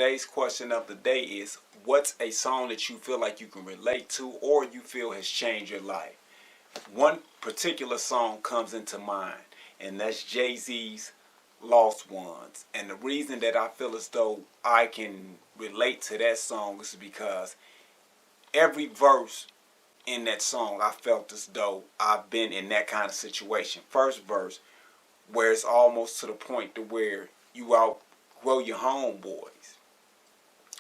Today's question of the day is, what's a song that you feel like you can relate to or you feel has changed your life? One particular song comes into mind, and that's Jay-Z's Lost Ones. And the reason that I feel as though I can relate to that song is because every verse in that song I felt as though I've been in that kind of situation. First verse, where it's almost to the point to where you outgrow your homeboys.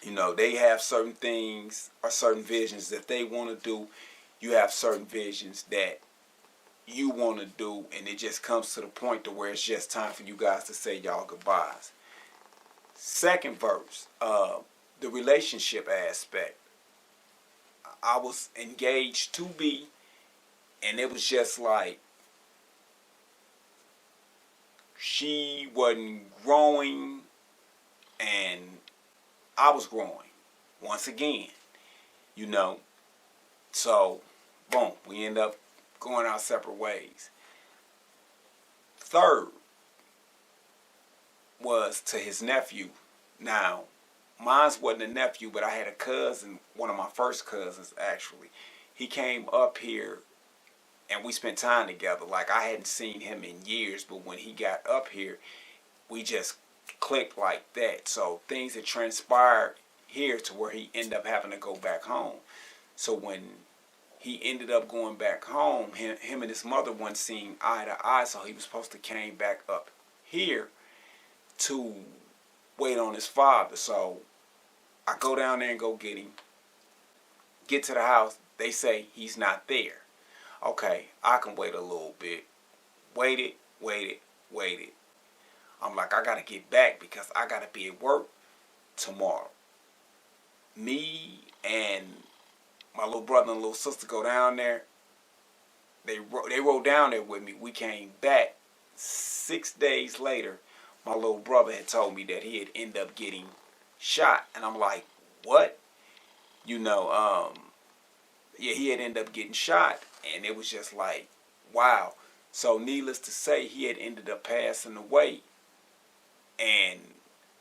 You know, they have certain things or certain visions that they want to do. You have certain visions that you want to do, and it just comes to the point to where it's just time for you guys to say y'all goodbyes. Second verse, the relationship aspect. I was engaged to be, and it was just like she wasn't growing and I was growing once again, you know. So, boom, we end up going our separate ways. Third was to his nephew. Now, mine wasn't a nephew, but I had a cousin, one of my first cousins actually. He came up here and we spent time together. Like, I hadn't seen him in years, but when he got up here, we just clicked like that. So things had transpired here to where he ended up having to go back home. So when he ended up going back home, him and his mother weren't seeing eye to eye, so he was supposed to came back up here to wait on his father. So I go down there and go get him. Get to the house, they say he's not there. Okay, I can wait a little bit. Waited. I'm like, I gotta get back because I gotta be at work tomorrow. Me and my little brother and little sister go down there. They rode down there with me. We came back 6 days later. My little brother had told me that he had ended up getting shot, and I'm like, what? You know, yeah, he had ended up getting shot, and it was just like, wow. So needless to say, he had ended up passing away, and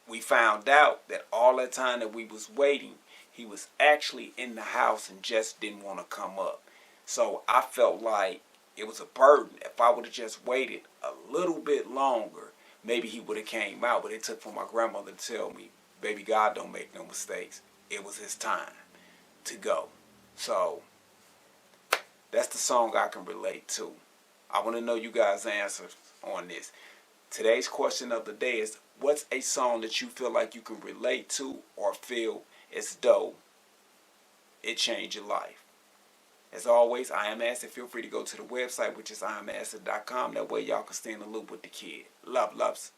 we found out that all that time that we was waiting, he was actually in the house and just didn't want to come up. So I felt like it was a burden. If I would have just waited a little bit longer, maybe he would have came out. But it took for my grandmother to tell me, baby, God don't make no mistakes. It was his time to go. So that's the song I can relate to. I want to know you guys' answers on this. Today's question of the day is, what's a song that you feel like you can relate to or feel as though it changed your life? As always, I am Acid. Feel free to go to the website, which is IamAcid.com. That way y'all can stay in the loop with the kid. Love, loves.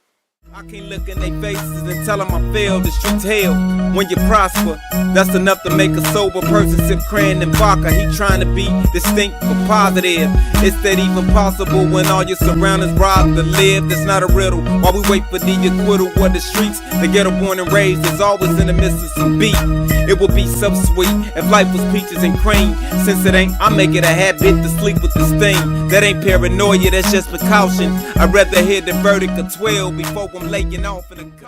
I can't look in their faces and tell them I failed. The streets hell when you prosper. That's enough to make a sober person sip crayon and vodka. He trying to be distinct but positive. Is that even possible when all your surroundings rob to live? That's not a riddle. While we wait for the acquittal of the streets, the ghetto born and raised is always in the midst of some beat. It would be so sweet if life was peaches and cream. Since it ain't, I make it a habit to sleep with this thing. That ain't paranoia, that's just precaution. I'd rather hear the verdict of 12 before I'm laying off in a